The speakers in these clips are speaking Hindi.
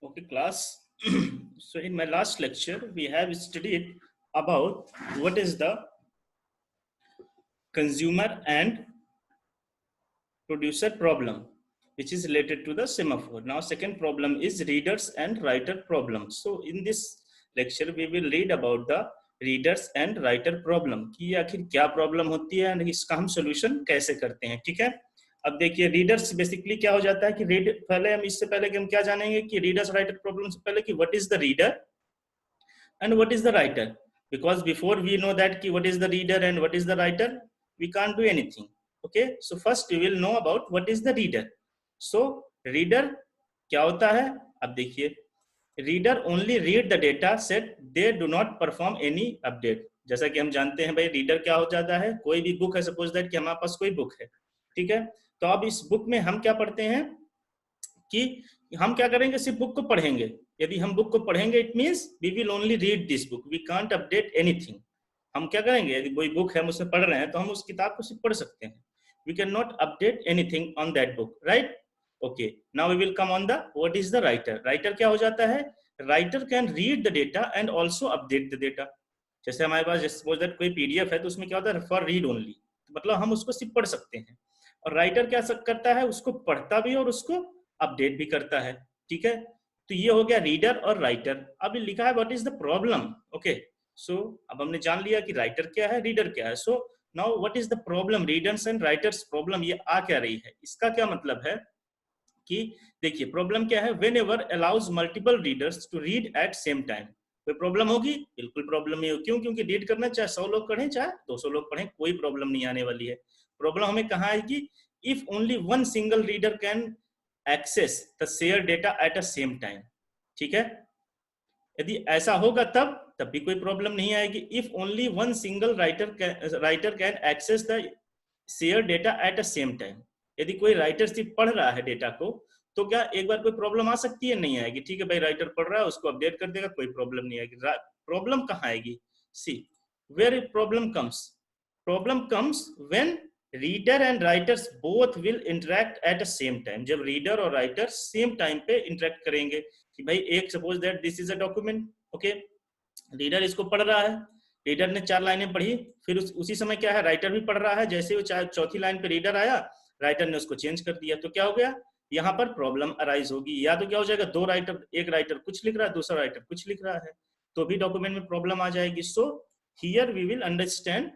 Okay, class. So in my last lecture, we have studied about what is the consumer and producer problem, which is related to the semaphore. Now, second problem is readers and writer problem. So in this lecture, we will read about the readers and writer problem कि ये आखिर क्या प्रॉब्लम होती है और इसका हम सोल्यूशन कैसे करते हैं. ठीक है. अब देखिए रीडर्स बेसिकली क्या हो जाता है कि रीड पहले हम इससे पहले कि हम क्या जानेंगे कि रीडर्स राइटर प्रॉब्लम से पहले कि what is the reader and what is the writer, because before we know that ki what is the reader and what is the writer, we can't do anything. Okay, so first we will know about what is the reader. So reader क्या होता है. अब देखिए reader only read the data set, they do not perform any update. जैसा कि हम जानते हैं भाई रीडर क्या हो जाता है, कोई भी बुक है, सपोज दैट कि हमारे पास कोई बुक है. ठीक है, तो अब इस बुक में हम क्या पढ़ते हैं कि हम क्या करेंगे, सिर्फ बुक को पढ़ेंगे. यदि हम बुक को पढ़ेंगे it means we will only read this book, we can't update anything. हम क्या करेंगे, यदि कोई बुक है हम उसे पढ़ रहे हैं तो हम उस किताब को सिर्फ पढ़ सकते हैं. We can not update anything on that book, right. Okay, now we will come on the what is the writer. Writer क्या हो जाता है, writer can read the data and also update the data. जैसे हमारे पास सपोज दैट कोई पीडीएफ है तो उसमें क्या होता है, फॉर रीड ओनली, मतलब हम उसको सिर्फ पढ़ सकते हैं. और राइटर क्या करता है, उसको पढ़ता भी और उसको अपडेट भी करता है. ठीक है, तो ये हो गया रीडर और राइटर. अब लिखा है what is the problem. Okay, so अब हमने जान लिया कि राइटर क्या है, रीडर क्या है. So now what is the problem, readers and writers problem, ये आ क्या रही है. इसका क्या मतलब है कि देखिए प्रॉब्लम क्या है, whenever allows multiple readers to read at same time. कोई प्रॉब्लम होगी, बिल्कुल प्रॉब्लम नहीं होगी. क्यों, क्योंकि रीड करना चाहे 100 लोग पढ़ें चाहे 200 लोग पढ़ें, कोई प्रॉब्लम नहीं आने वाली है. प्रॉब्लम हमें कहाँ आएगी, if only one single reader can access the share data at a same time. ठीक है, यदि ऐसा होगा तब भी कोई प्रॉब्लम नहीं आएगी. If only one single writer can access the share data at a same time. यदि कोई राइटर सिर्फ पढ़ रहा है डेटा को तो क्या एक बार कोई प्रॉब्लम आ सकती है, नहीं आएगी. ठीक है भाई, राइटर पढ़ रहा है उसको अपडेट कर देगा, कोई प्रॉब्लम नहीं आएगी. प्रॉब्लम कहाँ आएगी, see where problem comes when reader and writers both will interact at a same time. जब रीडर और राइटर सेम टाइम पे इंटरेक्ट करेंगे कि भाई एक suppose that this is a document. Okay, reader इसको पढ़ रहा है, रीडर ने 4 लाइनें पढ़ी, फिर उसी समय क्या है राइटर भी पढ़ रहा है. जैसे वो चौथी लाइन पे रीडर आया, राइटर ने उसको चेंज कर दिया, तो क्या हो गया, यहाँ पर प्रॉब्लम अराइज होगी. या तो क्या हो जाएगा, दो राइटर, एक राइटर कुछ लिख रहा है, दूसरा राइटर कुछ लिख रहा है, तो भी डॉक्यूमेंट में प्रॉब्लम आ जाएगी. So here we will understand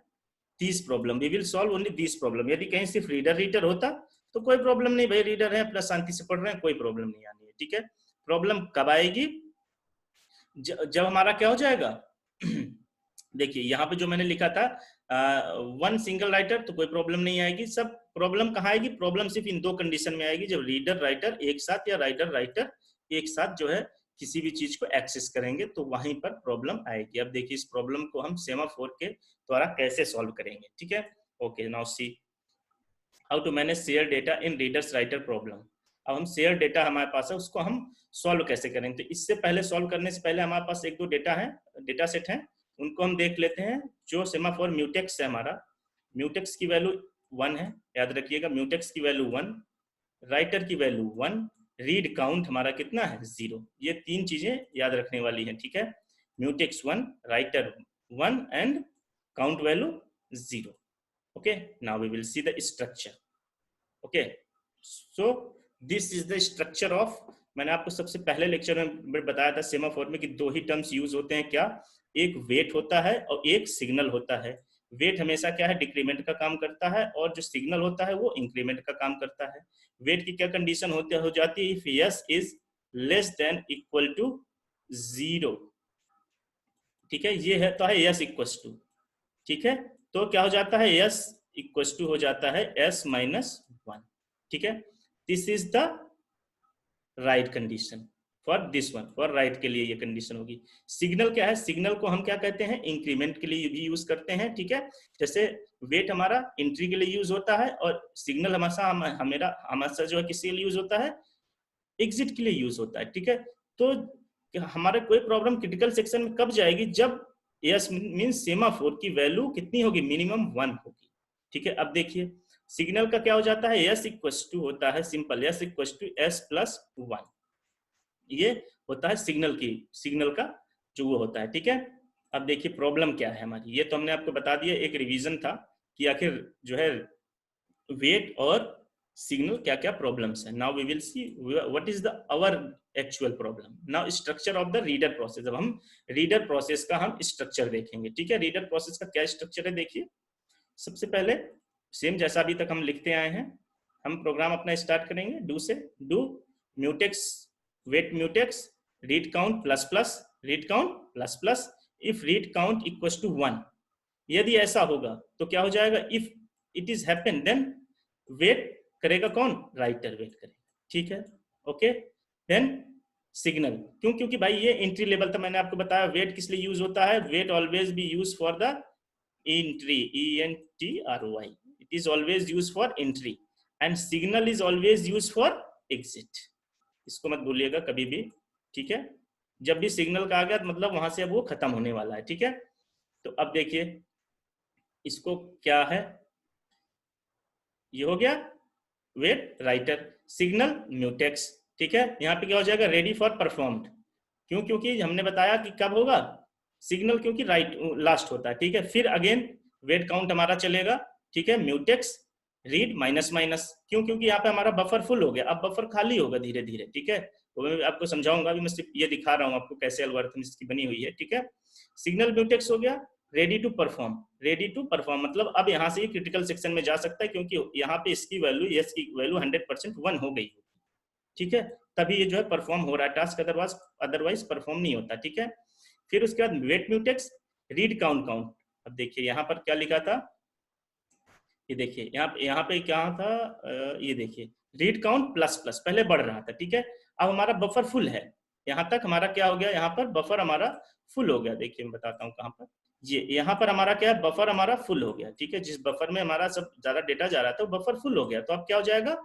this problem, we will solve only this problem. यदि कहीं सिर्फ रीडर होता तो कोई प्रॉब्लम नहीं, भाई रीडर है अपना शांति से पढ़ रहे हैं, कोई प्रॉब्लम नहीं आनी है. ठीक है, प्रॉब्लम कब आएगी, जब हमारा क्या हो जाएगा देखिए यहाँ पे जो मैंने लिखा था वन सिंगल राइटर, तो कोई प्रॉब्लम नहीं आएगी. सब प्रॉब्लम कहाँ आएगी, प्रॉब्लम सिर्फ इन दो कंडीशन में आएगी, जब रीडर राइटर एक साथ या राइटर एक साथ जो है किसी भी चीज को एक्सेस करेंगे तो वहीं पर प्रॉब्लम आएगी. अब देखिए इस प्रॉब्लम को हम सेमाफोर के द्वारा कैसे सॉल्व करेंगे. ठीक है, okay, now see how to manage share data in readers writer problem. अब हम शेयर डेटा हमारे पास है, उसको हम सॉल्व कैसे करेंगे. तो इससे पहले सॉल्व करने से पहले हमारे पास एक दो डेटा सेट है, उनको हम देख लेते हैं. जो सेमाफोर म्यूटेक्स है हमारा, म्यूटेक्स की वैल्यू 1 है, याद रखिएगा म्यूटेक्स की वैल्यू 1, राइटर की वैल्यू 1, रीड काउंट हमारा कितना है 0. ये 3 चीजें याद रखने वाली हैं. ठीक है, mutex 1, writer 1 and count value 0. Okay, now we will see the structure. Okay, so this is the structure of, मैंने आपको सबसे पहले लेक्चर में बताया था सेमाफोर में कि दो ही टर्म्स यूज होते हैं. क्या, एक वेट होता है और एक सिग्नल होता है. वेट हमेशा क्या है, डिक्रीमेंट का काम करता है, और जो सिग्नल होता है वो इंक्रीमेंट का काम करता है. वेट की क्या कंडीशन हो जाती है, if S is less than equal to 0. ठीक है, ये है तो है यस इक्वल टू. ठीक है, तो क्या हो जाता है, यस इक्वल टू हो जाता है s माइनस 1. ठीक है, this is the right condition for this one, for right के लिए ये कंडीशन होगी. सिग्नल क्या है, सिग्नल को हम क्या कहते हैं, इंक्रीमेंट के लिए भी यूज करते हैं. ठीक है, जैसे वेट हमारा एंट्री के लिए यूज होता है और सिग्नल हमारा जो है किसके लिए यूज होता है, एग्जिट के लिए यूज होता है. ठीक है, तो हमारे कोई प्रॉब्लम क्रिटिकल सेक्शन में कब जाएगी, जब यस मींस सेमाफोर की वैल्यू कितनी होगी, मिनिमम 1 होगी. ठीक है, अब देखिए सिग्नल का क्या हो जाता है, यस इक्वल टू होता है simple, S equal to s plus 1. ये होता है सिग्नल का जो वो होता है, ठीक है। अब देखिए प्रॉब्लम क्या है हमारी, ये तो हमने आपको बता दिया, एक रिवीजन था कि आखिर जो है वेट और सिग्नल क्या क्या प्रॉब्लम्स है। Now we will see what is the our actual problem. Now structure of the reader process, अब हम रीडर प्रोसेस का हम स्ट्रक्चर देखेंगे, ठीक है। रीडर प्रोसेस का क्या स्ट्रक्चर है देखिए, सबसे पहले सेम जैसा अभी तक हम लिखते आए हैं, हम प्रोग्राम अपना स्टार्ट करेंगे डू से। Do mutex wait mutex read count plus plus read count plus plus if read count equals to 1। यदि ऐसा होगा तो क्या हो जाएगा, if it is happen then wait करेगा कौन, राइटर वेट करेगा, ठीक है। ओके देन सिग्नल, क्यों, क्योंकि भाई ये एंट्री लेवल था, मैंने आपको बताया वेट किस लिए यूज होता है, wait always be use for the entry, ENTRY, it is always used for entry and signal is always used for exit, इसको मत भूलिएगा कभी भी, ठीक है। जब भी सिग्नल का आ गया मतलब वहां से अब वो खत्म होने वाला है, ठीक है। तो अब देखिए इसको क्या है, ये हो गया वेट राइटर, सिग्नल म्यूटेक्स, ठीक है। यहाँ पे क्या हो जाएगा, रेडी फॉर परफॉर्म्ड, क्यों, क्योंकि हमने बताया कि कब होगा सिग्नल, क्योंकि राइट लास्ट होता है, ठीक है। फिर अगेन वेट काउंट हमारा चलेगा, ठीक है। म्यूटेक्स रीड माइनस माइनस, क्यों, क्योंकि यहाँ पे हमारा बफर फुल हो गया, अब बफर खाली होगा धीरे धीरे, ठीक है। तो मैं आपको समझाऊंगा, अभी मैं सिर्फ ये दिखा रहा हूँ आपको कैसे एल्गोरिथम इसकी बनी हुई है, ठीक है। सिग्नल म्यूटेक्स हो गया, ready to perform, ready to perform मतलब अब यहाँ से ये क्रिटिकल सेक्शन में जा सकता है, क्योंकि यहाँ पे इसकी वैल्यू, यस की वैल्यू 100% 1 हो गई, ठीक है। तभी ये जो है परफॉर्म हो रहा है टास्क, अदरवाइज परफॉर्म नहीं होता, ठीक है। फिर उसके बाद wait mutex read count count, अब देखिए यहाँ पर क्या लिखा था, ये देखिए यहाँ पे क्या था, ये देखिए रीड काउंट प्लस प्लस पहले बढ़ रहा था, ठीक है। अब हमारा बफर फुल है, यहाँ तक हमारा क्या हो गया, यहाँ पर बफर हमारा फुल हो गया, देखिए मैं बताता हूँ कहाँ पर, ये यहाँ पर हमारा क्या है, बफर हमारा फुल हो गया, ठीक है। जिस बफर में हमारा सब ज्यादा डेटा जा रहा था वो बफर फुल हो गया, तो अब क्या हो जाएगा,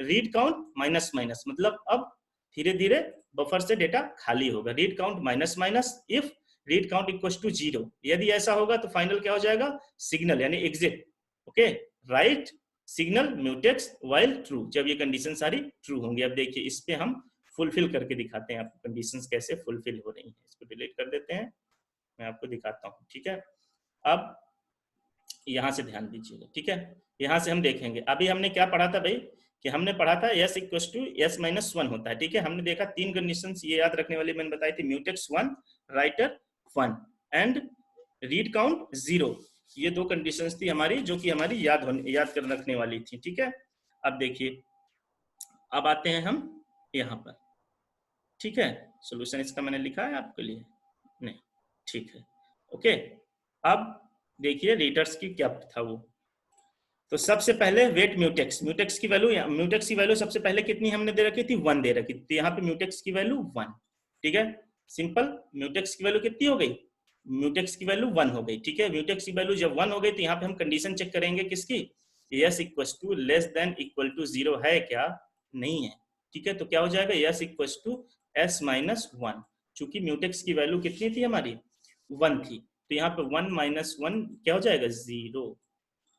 रीड काउंट माइनस माइनस, मतलब अब धीरे धीरे बफर से डेटा खाली होगा, read count minus minus if read count equals to 0, यदि ऐसा होगा तो फाइनल क्या हो जाएगा, सिग्नल यानी exit, okay. Write signal mutex while true, जब ये कंडीशन सारी ट्रू होंगी। अब देखिए इस पे हम फुलफिल करके दिखाते हैं आपको कंडीशंस कैसे फुलफिल हो रही हैं, इसको डिलीट कर देते हैं, मैं आपको दिखाता हूँ, ठीक है। अब यहाँ से ध्यान दीजिएगा, ठीक है। यहाँ से हम देखेंगे अभी हमने क्या पढ़ा था भाई, कि हमने पढ़ा था s equal to s minus 1 होता है, ठीक है। हमने देखा 3 कंडीशंस ये याद रखने वाली मैंने बताई थी, mutex 1, writer 1 and read count 0, ये 2 कंडीशंस थी हमारी जो कि हमारी याद कर रखने वाली थी, ठीक है। अब देखिए अब आते हैं हम यहाँ पर, ठीक है। सोल्यूशन इसका मैंने लिखा है आपके लिए, नहीं, ठीक है, ओके। अब देखिए रीडर्स की क्या था वो, तो सबसे पहले वेट म्यूटेक्स की वैल्यू सबसे पहले कितनी हमने दे रखी थी, 1 दे रखी थी, यहाँ पे म्यूटेक्स की वैल्यू 1, ठीक है। सिंपल, म्यूटेक्स की वैल्यू कितनी हो गई, म्यूटेक्स की वैल्यू 1 हो गई, ठीक है। म्यूटेक्स की वैल्यू जब 1 हो गई तो यहाँ पे हम कंडीशन चेक करेंगे किसकी, S equal to less than equal to 0 है क्या, नहीं है, ठीक है। तो क्या हो जाएगा, S equal to s minus 1, चूंकि म्यूटेक्स की वैल्यू कितनी थी हमारी 1 थी, तो यहाँ पे 1 माइनस 1 क्या हो जाएगा 0,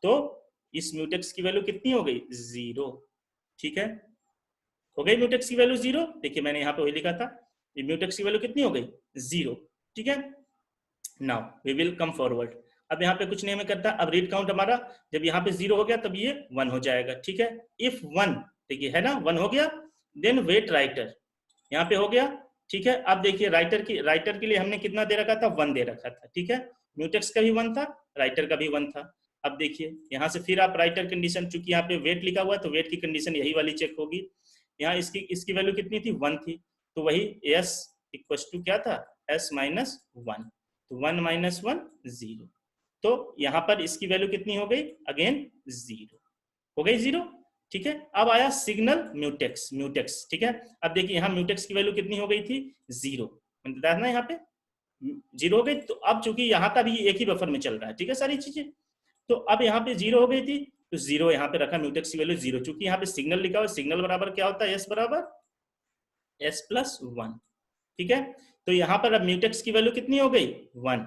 तो इस म्यूटेक्स की वैल्यू कितनी हो गई 0, ठीक है। हो गई म्यूटेक्स की वैल्यू 0, देखिए मैंने यहाँ पे वही लिखा था, ये म्यूटेक्स की वैल्यू कितनी हो गई 0, ठीक है। Now we will come forward, अब यहाँ पे कुछ नहीं हमें करता, अब रीड काउंट हमारा जब यहाँ पे 0 हो गया तब ये 1 हो जाएगा, ठीक है। इफ 1, देखिए है ना 1 हो गया, देन वेट राइटर यहाँ पे हो गया, ठीक है। अब देखिए राइटर के लिए हमने कितना दे रखा था, 1 दे रखा था, ठीक है। म्यूटेक्स का भी 1 था, राइटर का भी 1 था। अब देखिए यहाँ से फिर आप राइटर कंडीशन, चूंकि यहाँ पे वेट लिखा हुआ है तो वेट की कंडीशन यही वाली चेक होगी, यहाँ इसकी वैल्यू कितनी थी 1 थी, तो वही s इक्वल टू क्या था s माइनस 1, तो 1 माइनस 1 0, तो यहाँ पर इसकी वैल्यू कितनी हो गई अगेन 0, हो गई 0, ठीक है। अब आया सिग्नल म्यूटेक्स, ठीक है। अब देखिए यहाँ म्यूटेक्स की वैल्यू कितनी हो गई थी 0, मैंने बताया ना यहाँ पे 0 हो गई, तो अब चूंकि यहाँ का भी एक ही बफर में चल रहा है, ठीक है सारी चीजें, तो अब यहाँ पे 0 हो गई थी, तो 0 यहाँ पे रखा, म्यूटेक्स की वैल्यू 0, चूंकि यहाँ पे सिग्नल लिखा हुआ, सिग्नल बराबर क्या होता है s बराबर s प्लस 1, ठीक है। तो यहाँ पर अब म्यूटेक्स की वैल्यू कितनी हो गई 1,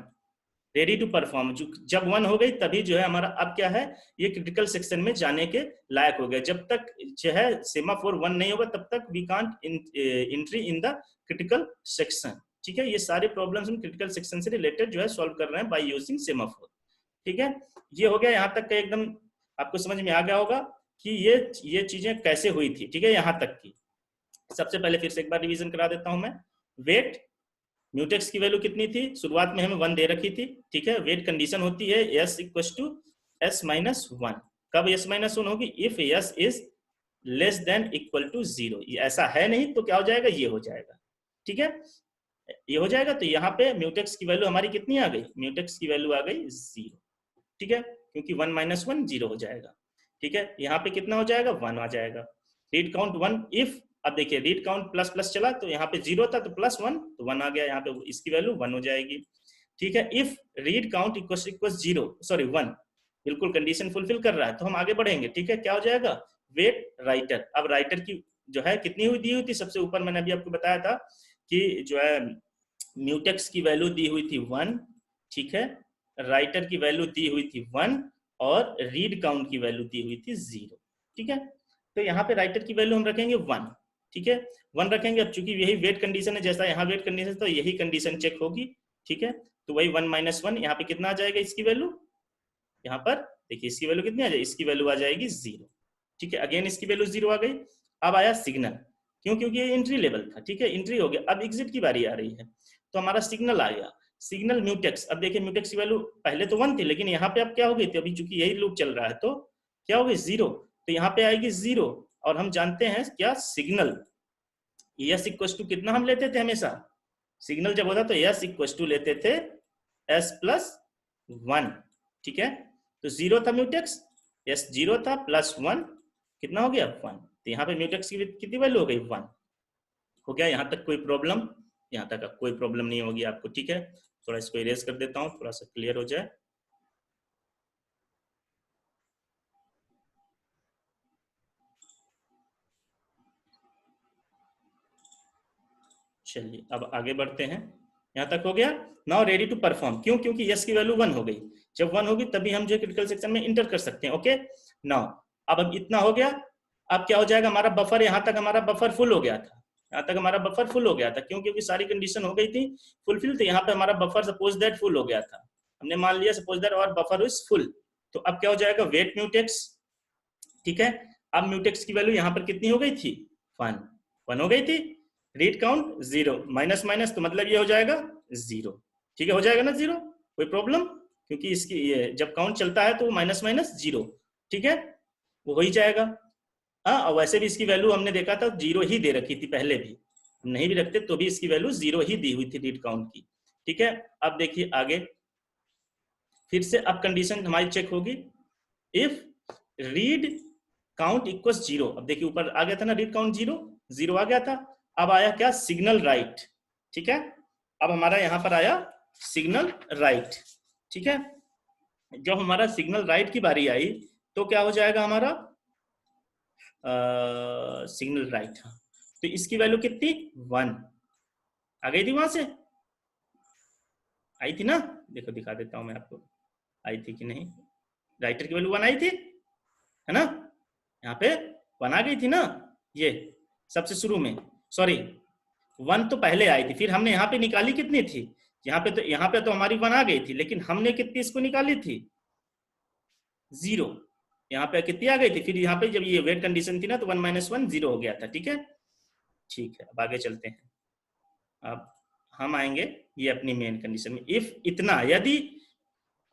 रेडी टू परफॉर्म, जब 1 हो गई तभी जो है हमारा अब क्या है, ये क्रिटिकल सेक्शन में जाने के लायक हो गया। जब तक जो है सेमाफोर 1 नहीं होगा तब तक we can't entry in the critical section. ठीक है, ये सारे प्रॉब्लम्स हम क्रिटिकल सेक्शन से रिलेटेड जो है सॉल्व कर रहे हैं बाय यूजिंग सेमाफोर। ठीक है, ये हो गया यहाँ तक का, एकदम आपको समझ में आ गया होगा कि ये चीजें कैसे हुई थी। ठीक है, यहाँ तक की सबसे पहले फिर से एक बार रिवीजन करा देता हूं मैं। वेट म्यूटेक्स की वैल्यू कितनी थी, शुरुआत में हमें 1 दे रखी थी। ठीक है, वेट कंडीशन होती है s equal to s minus 1। कब s माइनस 1 होगी, if s is less than equal to 0। ऐसा है नहीं तो क्या हो जाएगा, ये हो जाएगा। ठीक है, ये हो जाएगा। तो यहाँ पे म्यूटेक्स की वैल्यू हमारी कितनी आ गई, म्यूटेक्स की वैल्यू आ गई 0। ठीक है, क्योंकि 1 माइनस 1 0 हो जाएगा। ठीक है, यहाँ पे कितना हो जाएगा, 1 आ जाएगा। रीड काउंट 1 इफ, अब देखिए रीड काउंट प्लस प्लस चला तो यहाँ पे 0 था तो प्लस 1 तो 1 आ गया, यहाँ पे इसकी वैल्यू 1 हो जाएगी। ठीक है, if read count equal 0 sorry 1, बिल्कुल कंडीशन फुलफिल कर रहा है तो हम आगे बढ़ेंगे। ठीक है, क्या हो जाएगा, वेट राइटर। अब राइटर की जो है कितनी हुई दी हुई थी, सबसे ऊपर मैंने अभी आपको बताया था कि जो है म्यूटेक्स की वैल्यू दी हुई थी 1। ठीक है, राइटर की वैल्यू दी हुई थी 1 और रीड काउंट की वैल्यू दी हुई थी 0। ठीक है, तो यहाँ पे राइटर की वैल्यू हम रखेंगे 1। ठीक है, 1 रखेंगे। अब चूंकि यही वेट कंडीशन है, जैसा यहाँ वेट कंडीशन तो यही कंडीशन चेक होगी। ठीक है, तो वही 1 माइनस 1, यहाँ पे कितना आ जाएगा इसकी वैल्यू, यहाँ पर देखिए इसकी वैल्यू कितनी आ जाएगी, इसकी वैल्यू आ जाएगी 0। ठीक है, अगेन इसकी वैल्यू 0 आ गई। अब आया सिग्नल, क्यों, क्योंकि ये एंट्री लेवल था। ठीक है, एंट्री हो गया, अब एग्जिट की बारी आ रही है तो हमारा सिग्नल आ गया, सिग्नल म्यूटेक्स। अब देखिए म्यूटेक्स की वैल्यू पहले तो 1 थी, लेकिन यहाँ पे अब क्या हो गई थी, अभी चूंकि यही लूप चल रहा है तो क्या हो गई 0, तो यहाँ पे आएगी 0। और हम जानते हैं क्या, सिग्नल s इक्वल टू कितना हम लेते थे हमेशा, सिग्नल जब होता तो s इक्वल टू लेते थे s प्लस 1। ठीक है, तो 0 था म्यूटेक्स, s 0 था प्लस 1 कितना हो गया 1, तो यहाँ पे म्यूटेक्स की कितनी वैल्यू हो गई 1 हो गया। यहाँ तक कोई प्रॉब्लम, यहाँ तक कोई प्रॉब्लम नहीं होगी आपको। ठीक है, थोड़ा इसको इरेज कर देता हूँ, थोड़ा सा क्लियर हो जाए। चलिए अब आगे बढ़ते हैं, यहाँ तक हो गया। नाउ रेडी टू परफॉर्म, क्यों, क्योंकि यस की वैल्यू 1 हो गई। जब 1 होगी तभी हम जो क्रिटिकल सेक्शन में इंटर कर सकते हैं। ओके, नाउ अब इतना हो गया। अब क्या हो जाएगा, हमारा बफर, यहाँ तक हमारा बफर फुल हो गया था, यहाँ तक हमारा बफर फुल हो गया था। क्यों, क्योंकि सारी कंडीशन हो गई थी फुलफिल। तो यहाँ पे हमारा बफर सपोज दैट फुल हो गया था, हमने मान लिया सपोज दैट और बफर इज फुल। तो अब क्या हो जाएगा, वेट म्यूटेक्स। ठीक है, अब म्यूटेक्स की वैल्यू यहाँ पर कितनी हो गई थी, 1 हो गई थी। रीड काउंट 0, माइनस माइनस तो मतलब ये हो जाएगा 0। ठीक है, हो जाएगा ना 0, कोई प्रॉब्लम, क्योंकि इसकी ये जब काउंट चलता है तो माइनस माइनस 0। ठीक है, वो हो ही जाएगा। हाँ, और वैसे भी इसकी वैल्यू हमने देखा था 0 ही दे रखी थी पहले भी, हम नहीं भी रखते तो भी इसकी वैल्यू 0 ही दी हुई थी रीड काउंट की। ठीक है, अब देखिए आगे फिर से अब कंडीशन हमारी चेक होगी, इफ रीड काउंट इक्वल 0। अब देखिए ऊपर आ गया था ना रीड काउंट 0 आ गया था। अब आया क्या, सिग्नल राइट। ठीक है, अब हमारा यहाँ पर आया सिग्नल राइट। ठीक है, जब हमारा सिग्नल राइट की बारी आई तो क्या हो जाएगा हमारा सिग्नल राइट। तो इसकी वैल्यू कितनी 1 आ गई थी, वहां से आई थी ना, देखो दिखा देता हूं मैं आपको, आई थी कि नहीं, राइटर की वैल्यू 1 आई थी, है ना, यहाँ पे 1 आ गई थी ना, ये सबसे शुरू में, सॉरी 1 तो पहले आई थी, फिर हमने यहाँ पे निकाली कितनी थी, यहाँ पे तो हमारी 1 आ गई थी, लेकिन हमने कितनी इसको निकाली थी 0, यहाँ पे कितनी आ गई थी, फिर यहाँ पे जब ये वेट कंडीशन थी ना तो 1 माइनस 1 0 हो गया था। ठीक है, ठीक है, अब आगे चलते हैं। अब हम आएंगे ये अपनी मेन कंडीशन में, इफ इतना, यदि,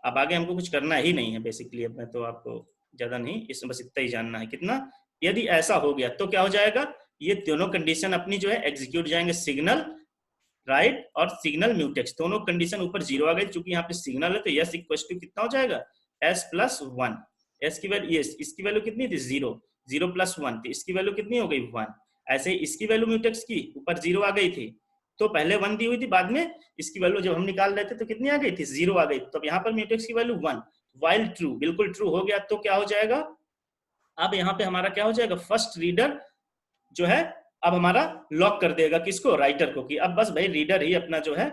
अब आगे हमको कुछ करना ही नहीं है बेसिकली, अब मैं तो आपको ज्यादा नहीं, इसमें बस इतना ही जानना है कितना, यदि ऐसा हो गया तो क्या हो जाएगा, ये दोनों कंडीशन अपनी जो है एग्जीक्यूट जाएंगे, सिग्नल राइट और सिग्नल म्यूटेक्स, दोनों कंडीशन ऊपर 0 आ गई। चूंकि यहाँ पे सिग्नल है तो यस इक्वल टू कितना हो जाएगा, s प्लस 1। एस की वैल्यू, यस इसकी वैल्यू कितनी थी 0 प्लस 1, तो इसकी वैल्यू कितनी हो गई 1। ऐसे ही इसकी वैल्यू म्यूटेक्स की ऊपर 0 आ गई थी, तो पहले 1 दी हुई थी, बाद में इसकी वैल्यू जब हम निकाल रहे थे तो कितनी आ गई थी 0 आ गई। तो अब यहाँ पर म्यूटेक्स की वैल्यू 1, वाइल ट्रू, बिल्कुल ट्रू हो गया तो क्या हो जाएगा, अब यहाँ पे हमारा क्या हो जाएगा, फर्स्ट रीडर जो है अब हमारा लॉक कर देगा किसको, राइटर को, कि अब बस भाई रीडर ही अपना जो है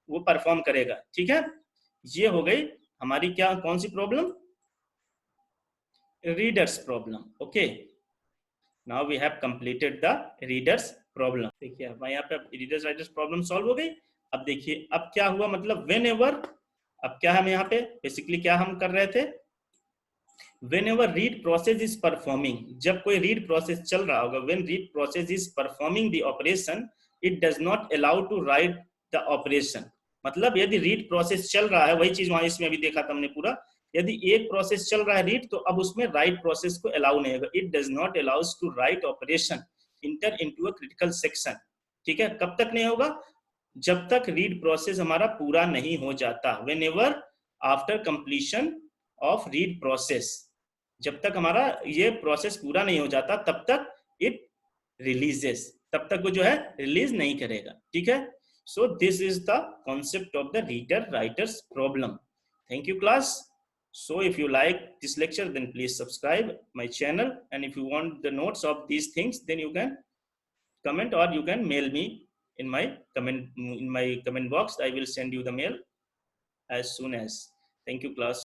वो परफॉर्म करेगा। ठीक है, ये हो गई हमारी क्या, कौन सी problem, readers problem. Okay, now we have completed the readers problem. देखिए हमारे यहाँ पे रीडर्स राइटर्स प्रॉब्लम सॉल्व हो गई। अब देखिए अब क्या हुआ, मतलब वेन एवर, अब क्या हम यहाँ पे बेसिकली क्या हम कर रहे थे, whenever read process is performing, जब कोई read process चल रहा होगा, when read process is performing the operation it does not allow to write the operation। मतलब यदि read process चल रहा है, वही चीज वहां इसमें अभी देखा था हमने पूरा, यदि एक प्रोसेस चल रहा है रीड, तो अब उसमें राइट प्रोसेस को अलाउ नहीं होगा। It does not allows to write operation enter into a critical section. ठीक है, कब तक नहीं होगा, जब तक रीड प्रोसेस हमारा पूरा नहीं हो जाता। When ever after completion of read process, जब तक हमारा ये प्रोसेस पूरा नहीं हो जाता तब तक इट रिलीजेस, तब तक वो जो है रिलीज नहीं करेगा। ठीक है, so this is the concept of the reader writers problem. Thank you class. So if you like this lecture, then please subscribe my channel, and if you want the notes of these things, then you can comment or you can mail me in my comment box. I will send you the mail as soon as. Thank you class.